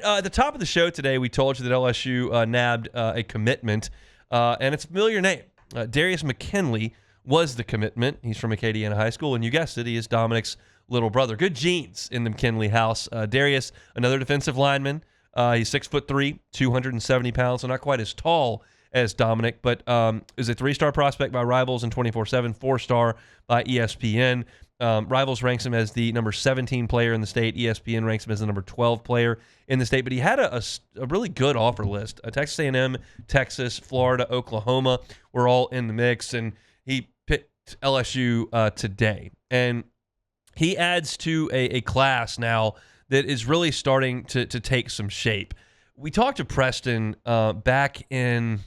At the top of the show today, we told you that LSU nabbed a commitment, and it's a familiar name. Darius McKinley was the commitment. He's from Acadiana High School, and you guessed it, he is Dominic's little brother. Good genes in the McKinley house. Darius, another defensive lineman. He's 6'3", 270 pounds, so not quite as tall as Dominic, but is a 3-star prospect by Rivals and 24/7, 4-star by ESPN. Rivals ranks him as the number 17 player in the state. ESPN ranks him as the number 12 player in the state. But he had a really good offer list. Texas A&M, Texas, Florida, Oklahoma were all in the mix, and he picked LSU today. And he adds to a class now that is really starting to take some shape. We talked to Preston back in,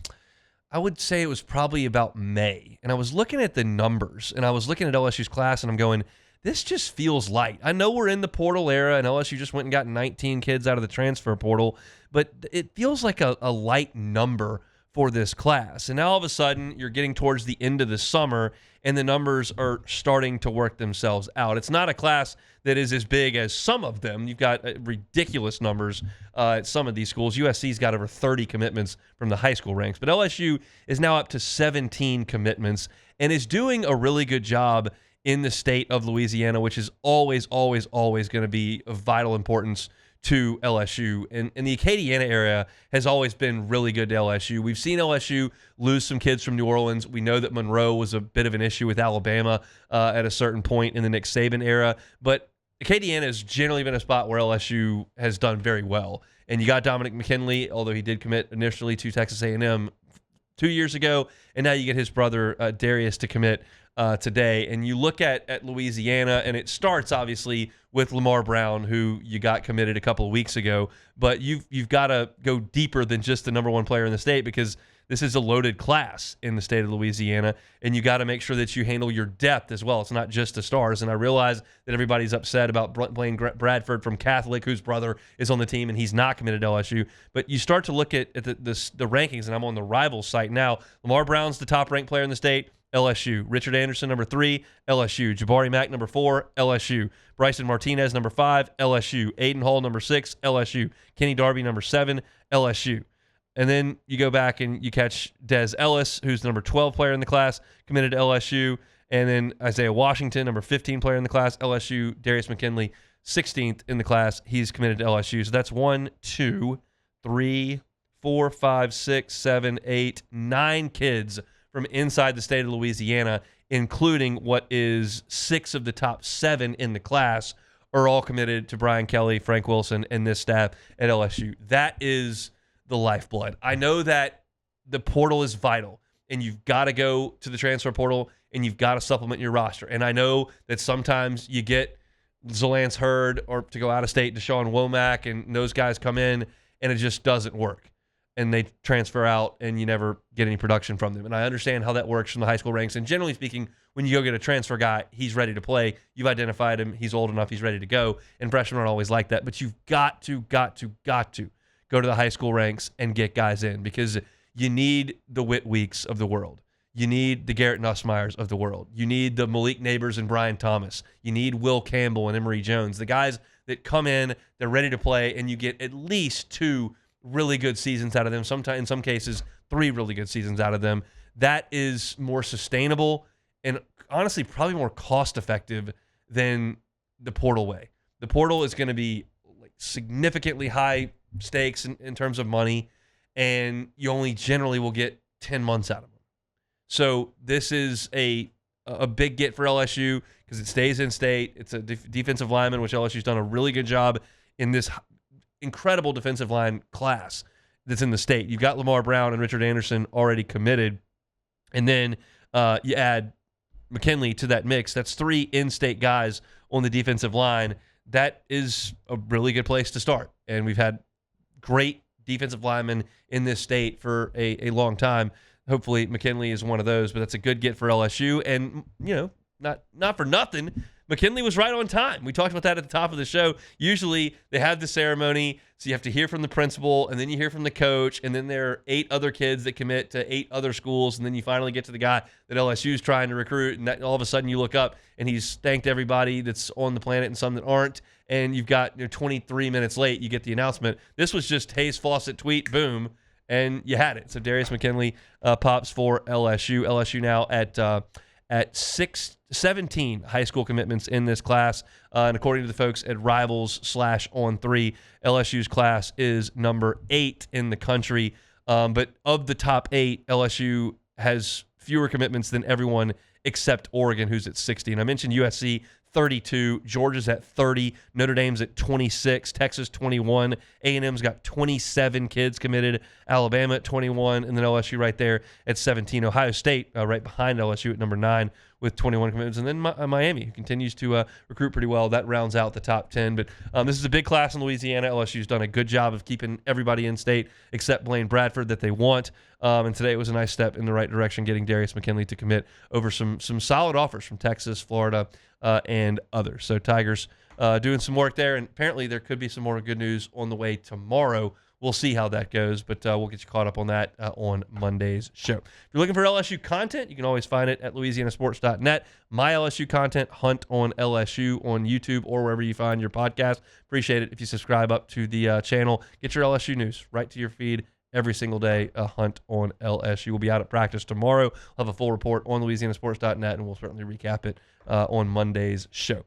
I would say it was probably about May, and I was looking at the numbers, and I was looking at LSU's class, and I'm going, this just feels light. I know we're in the portal era, and LSU just went and got 19 kids out of the transfer portal, but it feels like a light number for this class. And now all of a sudden, you're getting towards the end of the summer, and the numbers are starting to work themselves out. It's not a class that is as big as some of them. You've got ridiculous numbers at some of these schools. USC's got over 30 commitments from the high school ranks, but LSU is now up to 17 commitments and is doing a really good job in the state of Louisiana, which is always, always, always going to be of vital importance to LSU. And the Acadiana area has always been really good to LSU. We've seen LSU lose some kids from New Orleans. We know that Monroe was a bit of an issue with Alabama at a certain point in the Nick Saban era. But Acadiana has generally been a spot where LSU has done very well. And you got Dominic McKinley, although he did commit initially to Texas A&M 2 years ago, and now you get his brother Darius to commit today. And you look at Louisiana, and it starts obviously with Lamar Brown, who you got committed a couple of weeks ago, but you've got to go deeper than just the number one player in the state, because this is a loaded class in the state of Louisiana, and you got to make sure that you handle your depth as well. It's not just the stars. And I realize that everybody's upset about Blaine Bradford from Catholic, whose brother is on the team, and he's not committed to LSU. But you start to look at the rankings, and I'm on the Rivals site now. Lamar Brown's the top-ranked player in the state, LSU. Richard Anderson, number 3, LSU. Jabari Mack, number 4, LSU. Bryson Martinez, number 5, LSU. Aiden Hall, number 6, LSU. Kenny Darby, number 7, LSU. And then you go back and you catch Des Ellis, who's the number 12 player in the class, committed to LSU. And then Isaiah Washington, number 15 player in the class, LSU. Darius McKinley, 16th in the class. He's committed to LSU. So that's 1, 2, 3, 4, 5, 6, 7, 8, 9 kids from inside the state of Louisiana, including what is 6 of the top 7 in the class, are all committed to Brian Kelly, Frank Wilson, and this staff at LSU. That is the lifeblood. I know that the portal is vital, and you've got to go to the transfer portal, and you've got to supplement your roster. And I know that sometimes you get Zalance Hurd, or to go out of state, Deshaun Womack, and those guys come in, and it just doesn't work. And they transfer out, and you never get any production from them. And I understand how that works from the high school ranks. And generally speaking, when you go get a transfer guy, he's ready to play. You've identified him. He's old enough. He's ready to go. And freshmen aren't always like that. But you've got to go to the high school ranks and get guys in, because you need the Whit Weeks of the world. You need the Garrett Nussmeyers of the world. You need the Malik Neighbors and Brian Thomas. You need Will Campbell and Emory Jones, the guys that come in, they're ready to play, and you get at least 2 really good seasons out of them, sometimes in some cases 3 really good seasons out of them. That is more sustainable and honestly probably more cost-effective than the portal way. The portal is going to be like significantly high stakes in terms of money, and you only generally will get 10 months out of them. So this is a big get for LSU, because it stays in state. It's a defensive lineman, which LSU's done a really good job in this incredible defensive line class that's in the state. You've got Lamar Brown and Richard Anderson already committed, and then you add McKinley to that mix. That's 3 in-state guys on the defensive line. That is a really good place to start, and we've had great defensive linemen in this state for a long time. Hopefully McKinley is one of those, but that's a good get for LSU. And, you know, not for nothing, McKinley was right on time. We talked about that at the top of the show. Usually they have the ceremony, so you have to hear from the principal, and then you hear from the coach, and then there are 8 other kids that commit to 8 other schools, and then you finally get to the guy that LSU is trying to recruit, and all of a sudden you look up, and he's thanked everybody that's on the planet and some that aren't, and you've got 23 minutes late, you get the announcement. This was just Hayes Fawcett tweet, boom, and you had it. So Darius McKinley pops for LSU. LSU now at 17 high school commitments in this class. And according to the folks at Rivals/On3, LSU's class is number 8 in the country. But of the top 8, LSU has fewer commitments than everyone except Oregon, who's at 60. And I mentioned USC, 32. Georgia's at 30. Notre Dame's at 26. Texas, 21. A&M's got 27 kids committed. Alabama at 21. And then LSU right there at 17. Ohio State right behind LSU at number 9 with 21 commitments. And then Miami, who continues to recruit pretty well. That rounds out the top 10. But this is a big class in Louisiana. LSU's done a good job of keeping everybody in state except Blaine Bradford that they want. And today it was a nice step in the right direction, getting Darius McKinley to commit over some solid offers from Texas, Florida, and others. So Tigers doing some work there, and apparently there could be some more good news on the way tomorrow. We'll see how that goes, but we'll get you caught up on that on Monday's show. If you're looking for LSU content, you can always find it at louisianasports.net. My LSU content, Hunt on LSU on YouTube or wherever you find your podcast. Appreciate it if you subscribe up to the channel. Get your LSU news right to your feed every single day. Hunt on LSU. We'll be out at practice tomorrow. We'll have a full report on louisianasports.net, and we'll certainly recap it on Monday's show.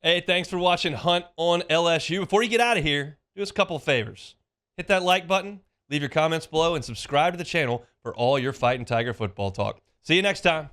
Hey, thanks for watching Hunt on LSU. Before you get out of here, do us a couple of favors. Hit that like button, leave your comments below, and subscribe to the channel for all your Fighting Tiger football talk. See you next time.